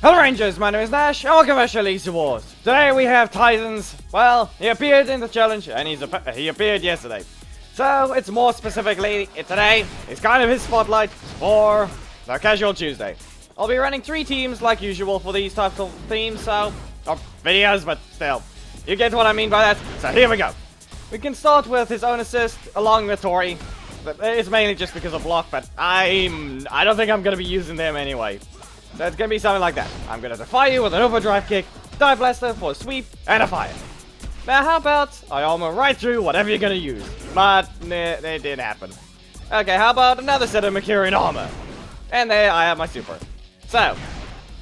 Hello Rangers, my name is Nash, and welcome to Elite Wars. Today we have Tyzonn. Well, he appeared in the challenge, and he appeared yesterday. So, it's more specifically, today, it's kind of his spotlight for the Casual Tuesday. I'll be running 3 teams like usual for these types of themes, or videos, but still. You get what I mean by that? So here we go. We can start with his own assist, along with Tori. But it's mainly just because of block, but I don't think I'm gonna be using them anyway. So it's gonna be something like that. I'm gonna defy you with an overdrive kick, dive blaster for a sweep, and a fire. Now how about I armor right through whatever you're gonna use? But nah, it didn't happen. Okay, how about another set of Mercurian armor? And there I have my super. So,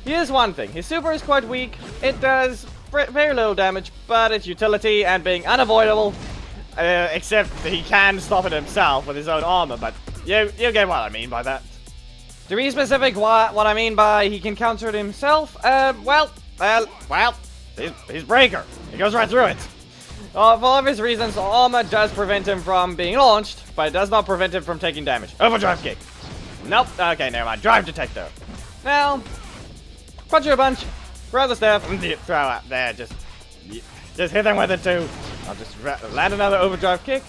here's one thing. His super is quite weak. It does very little damage, but its utility and being unavoidable, except he can stop it himself with his own armor, but you get what I mean by that. To be specific, what I mean by he can counter it himself, well, he's breaker. He goes right through it. For obvious reasons, armor does prevent him from being launched, but it does not prevent him from taking damage. Overdrive kick. Nope. Okay, never mind. Drive detector. Now, punch you a bunch, grab the staff, and throw out there. Just hit them with it too. I'll just land another overdrive kick.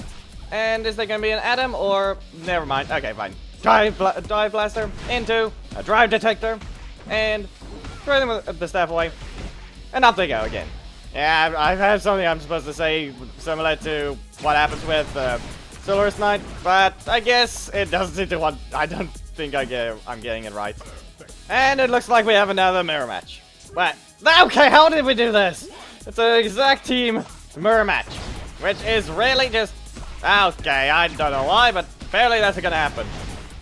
And is there going to be an Adam or never mind? Okay, fine. Dive blaster into a drive detector and throw them with the staff away, and up they go again. Yeah, I have something I'm supposed to say similar to what happens with Solar's Knight, but I guess it doesn't seem to. I don't think I'm getting it right. And it looks like we have another mirror match. But okay, how did we do this? It's an exact team mirror match, which is really just okay. I don't know why, but apparently that's gonna happen.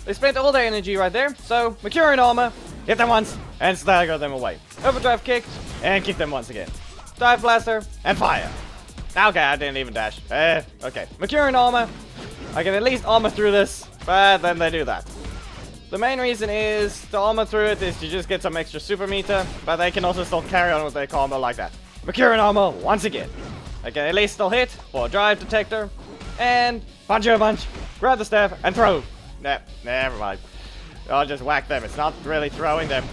They spent all their energy right there, so Mercurian armor, hit them once, and stagger them away. Overdrive kick, and kick them once again. Dive blaster, and fire. Okay, I didn't even dash. Okay. Mercurian armor, I can at least armor through this, but then they do that. The main reason is, to armor through it is to just get some extra super meter, but they can also still carry on with their combo like that. Mercurian armor, once again. I can at least still hit for a drive detector, and punch you a bunch, grab the staff, and throw. Never mind. I'll just whack them. It's not really throwing them.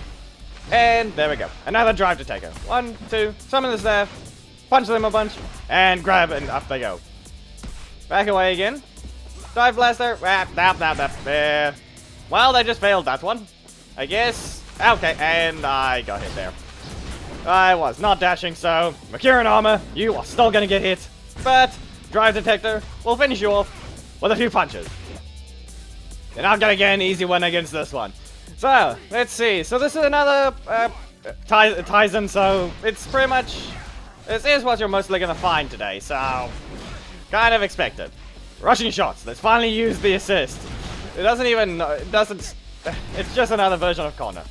And there we go. Another drive detector. 1, 2, summon the staff, punch them a bunch, and grab, and up they go. Back away again. Dive blaster. Well, they just failed that one. I guess. Okay, and I got hit there. I was not dashing, so Mercurian armor, you are still gonna get hit. But drive detector will finish you off with a few punches. And I'm gonna get an easy one against this one. So, let's see. So this is another Tyzonn, so it's pretty much... This is what you're mostly gonna find today, so... Kind of expected. Rushing shots. Let's finally use the assist. It doesn't even... It doesn't... It's just another version of corner.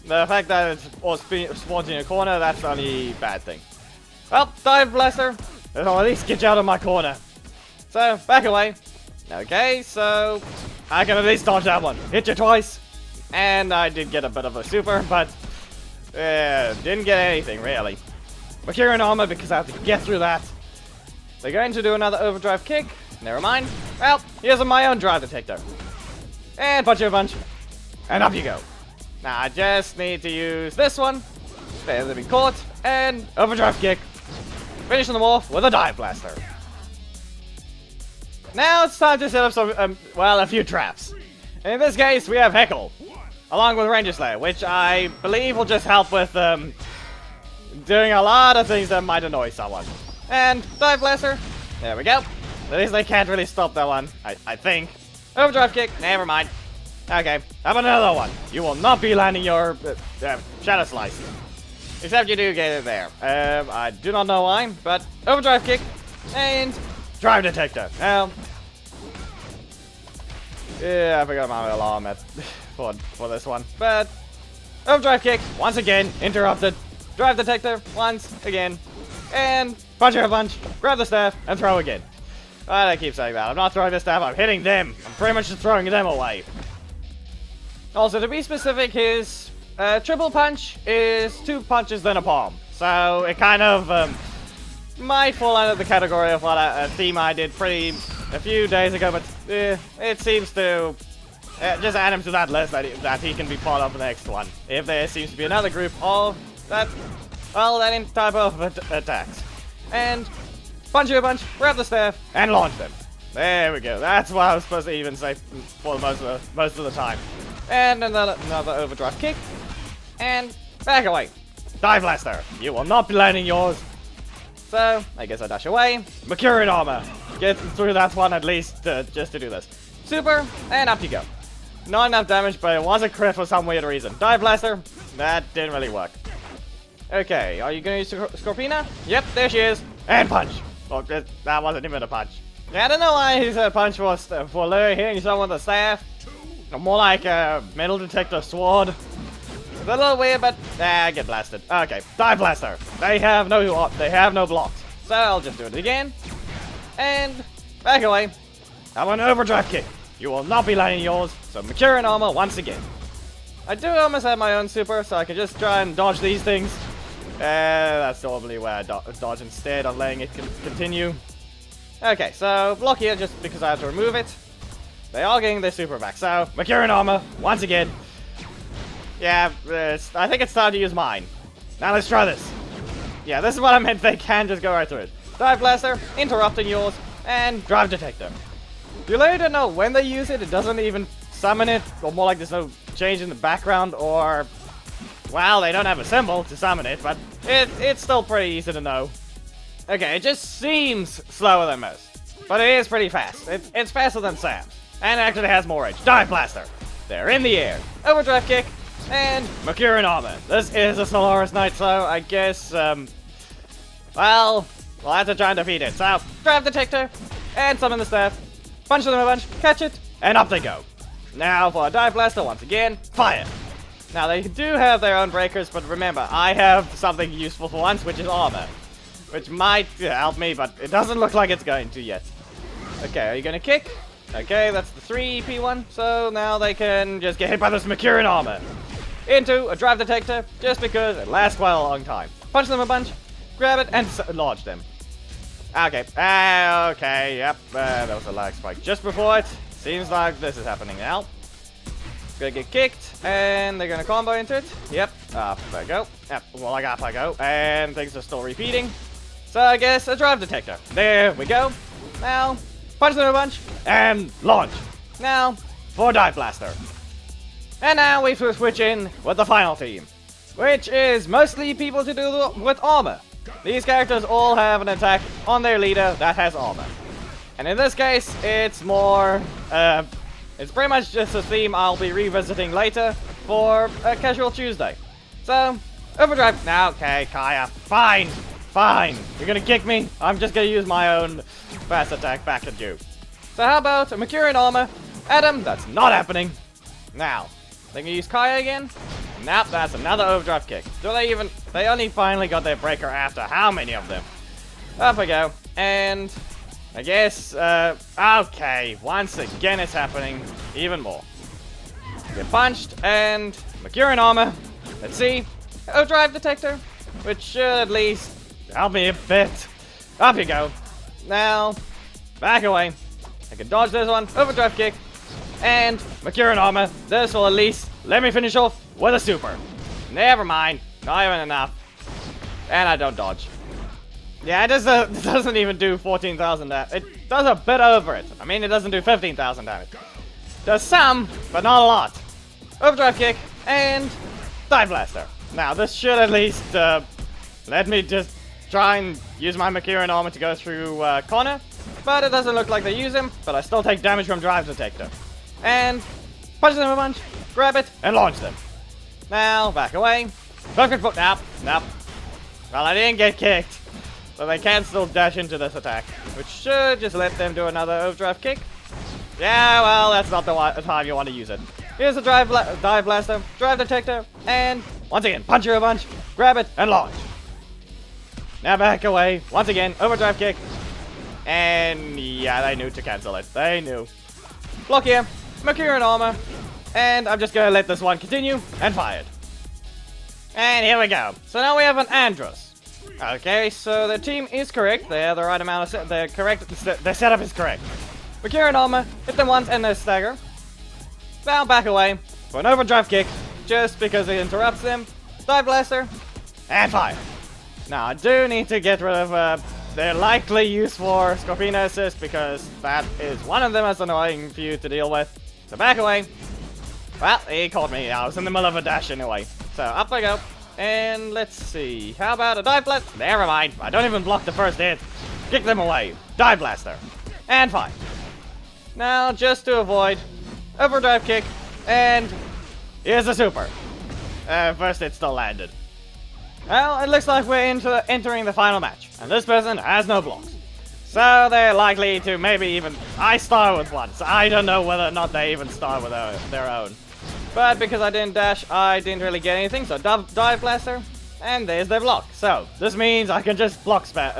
The fact that it's all spawns in a corner, that's the only bad thing. Well, dive blaster. It'll at least get you out of my corner. So, back away. Okay, so... I can at least dodge that one. Hit you twice. And I did get a bit of a super, but didn't get anything, really. Mercurian armor, because I have to get through that. They're going to do another overdrive kick. Never mind. Well, here's my own drive detector. And punch you a bunch. And up you go. Now, I just need to use this one. Fail to be caught. And overdrive kick. Finishing them off with a dive blaster. Now it's time to set up some, well, a few traps. In this case, we have Heckle, along with Ranger Slayer, which I believe will just help with, doing a lot of things that might annoy someone. And Dive Blaster, there we go. At least they can't really stop that one, I think. Overdrive Kick, never mind. Okay, how about another one? You will not be landing your, Shadow Slice. Except you do get it there. I do not know why, but Overdrive Kick, and... Drive detector. Now, yeah, I forgot my alarm for this one. But overdrive kick once again, interrupted. Drive detector once again, and punch her a bunch. Grab the staff and throw again. I keep saying that. I'm not throwing the staff. I'm hitting them. I'm pretty much just throwing them away. Also, to be specific, his triple punch is 2 punches then a palm. So it kind of might fall under the category of what a theme I did a few days ago, but it seems to just add him to that list that he can be part of the next one. If there seems to be another group of that, well, that type of attacks. And punch you a bunch, grab the staff, and launch them. There we go. That's what I was supposed to even say for most of the time. And another overdrive kick. And back away. Dive blaster. You will not be landing yours. So, I guess I dash away. Mercurian armor. Get through that one at least just to do this. Super, and up you go. Not enough damage, but it was a crit for some weird reason. Dive blaster. That didn't really work. Okay, are you gonna use Scorpina? Yep, there she is. And punch. Oh, that wasn't even a punch. Yeah, I don't know why he said punch for hitting someone with a staff. More like a metal detector sword. It's a little weird, but I get blasted. Okay, dive blaster. They have no blocks, so I'll just do it again. And back away. I want an overdrive kick. You will not be landing yours. So Mercurian armor once again. I do almost have my own super, so I can just try and dodge these things. That's normally where I dodge instead of letting it continue. Okay, so block here just because I have to remove it. They are getting their super back, so Mercurian armor, once again. Yeah, I think it's time to use mine. Now let's try this. Yeah, this is what I meant, they can just go right through it. Dive blaster, interrupting yours, and drive detector. You really don't know when they use it, it doesn't even summon it, or more like there's no change in the background, or... Well, they don't have a symbol to summon it, but it's still pretty easy to know. Okay, it just seems slower than most, but it is pretty fast. It's faster than Sam's, and it actually has more range. Dive blaster. They're in the air. Overdrive kick, and Mercurian armor. This is a Solaris Knight, so I guess, well, we'll have to try and defeat it. So, drive detector, and summon the staff, punch them a bunch, catch it, and up they go. Now for a dive blaster once again, fire. Now they do have their own breakers, but remember, I have something useful for once, which is armor. Which might help me, but it doesn't look like it's going to yet. Okay, are you gonna kick? Okay, that's the 3 EP one, so now they can just get hit by this Mercurian armor. Into a drive detector, just because it lasts quite a long time. Punch them a bunch, grab it, and launch them. Okay, okay, yep, that was a lag spike just before it. Seems like this is happening now. Gonna get kicked, and they're gonna combo into it. Yep, up I go. Yep, well, like up I go, and things are still repeating. So I guess a drive detector. There we go. Now, punch them a bunch, and launch. Now, for dive blaster. And now we switch in with the final team, which is mostly people to do with armor. These characters all have an attack on their leader that has armor. And in this case, it's more, it's pretty much just a theme I'll be revisiting later for a casual Tuesday. So, overdrive. Now, okay, Kaya, fine. Fine, you're gonna kick me? I'm just gonna use my own fast attack back at you. So how about a Mercurian armor? Adam, that's not happening. Now, they can use Kaya again? Nope, that's another overdrive kick. They only finally got their breaker after how many of them? Up I go, and I guess, okay, once again it's happening even more. Get punched, and Mercurian armor. Let's see, overdrive detector, which should at least help me a bit. Up you go. Now, back away. I can dodge this one. Overdrive kick. And Mercurian armor. This will at least let me finish off with a super. Never mind. Not even enough. And I don't dodge. Yeah, it doesn't even do 14,000 damage. It does a bit over it. I mean, it doesn't do 15,000 damage. Does some, but not a lot. Overdrive kick. And dive blaster. Now, this should at least let me just try and use my Mercurian armor to go through Connor, but it doesn't look like they use him, but I still take damage from drive detector. And punch them a bunch, grab it, and launch them. Now, back away. Perfect foot. Nope, nope. Well, I didn't get kicked, so they can still dash into this attack, which should just let them do another overdrive kick. Yeah, well, that's not the time you want to use it. Here's the dive blaster, drive detector, and once again, punch her a bunch, grab it, and launch. Now back away. Once again, overdrive kick. And yeah, they knew to cancel it. They knew. Block here. Mercurian armor. And I'm just gonna let this one continue. And fired. And here we go. So now we have an Andros. Okay, so the team is correct. They have the right amount of their setup is correct. Mercurian armor. Hit them once and they stagger. Now back away for an overdrive kick, just because it interrupts them. Dive Blaster, and fire. Now I do need to get rid of their likely use for Scorpina Assist, because that is one of them as annoying for you to deal with. So back away. Well, he caught me. I was in the middle of a dash anyway. So up I go. And let's see. How about a Dive Blast? Never mind. I don't even block the first hit. Kick them away. Dive Blaster. And fine. Now, just to avoid, Overdrive kick. And here's a super. First hit still landed. Well, it looks like we're entering the final match. And this person has no blocks. So they're likely to maybe even... I start with one. So I don't know whether or not they even start with their own. But because I didn't dash, I didn't really get anything. So Dive Blaster, and there's their block. So this means I can just block spam,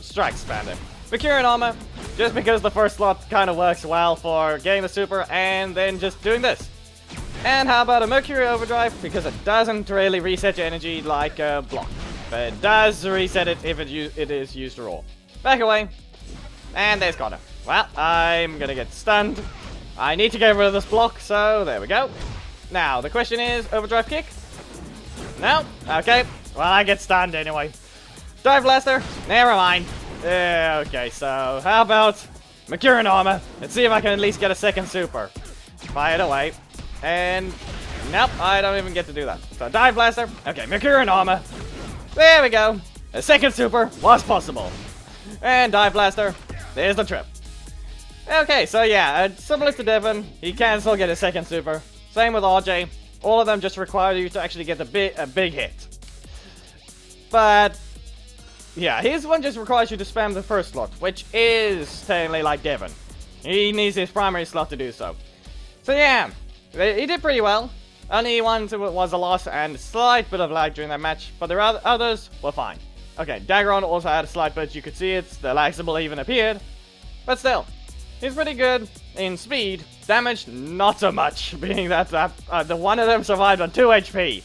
strike spam them. Mercurian Armor, just because the first slot kind of works well for getting the super, and then just doing this. And how about a Mercury Overdrive, because it doesn't really reset your energy like a block, but it does reset it if it is used raw. Back away, and there's Connor. Well, I'm gonna get stunned. I need to get rid of this block, so there we go. Now, the question is, Overdrive kick? No? Okay. Well, I get stunned anyway. Dive Blaster? Never mind. Okay, so how about Mercurian Armor? Let's see if I can at least get a second super. Fire it away. And nope, I don't even get to do that. So Dive Blaster. Okay, Mercurian Armor. There we go. A second super was possible. And Dive Blaster. There's the trip. Okay, so yeah, similar to Devon, he can still get a second super. Same with RJ. All of them just require you to actually get a big hit. But yeah, his one just requires you to spam the first slot, which is technically like Devon. He needs his primary slot to do so. So yeah, he did pretty well. Only one was a loss and a slight bit of lag during that match, but the others were fine. Okay, Daggeron also had a slight bit, you could see it, the lag symbol even appeared. But still, he's pretty good in speed. Damage, not so much, being that the one of them survived on 2 HP.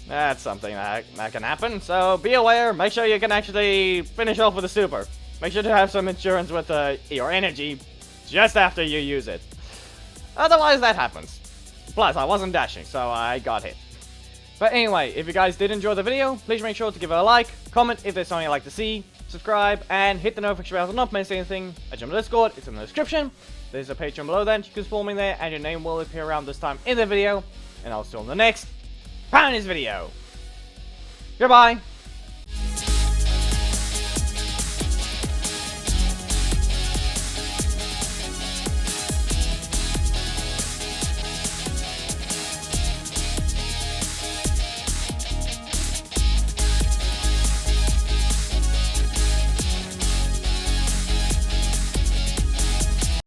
That's something that can happen, so be aware. Make sure you can actually finish off with a super. Make sure to have some insurance with your energy just after you use it. Otherwise, that happens. Plus, I wasn't dashing, so I got hit. But anyway, if you guys did enjoy the video, please make sure to give it a like, comment if there's something you'd like to see, subscribe, and hit the notification bell to not miss anything. I jump to Discord, it's in the description. There's a Patreon below that, you can support me there, and your name will appear around this time in the video. And I'll see you on the next Pounders video. Goodbye.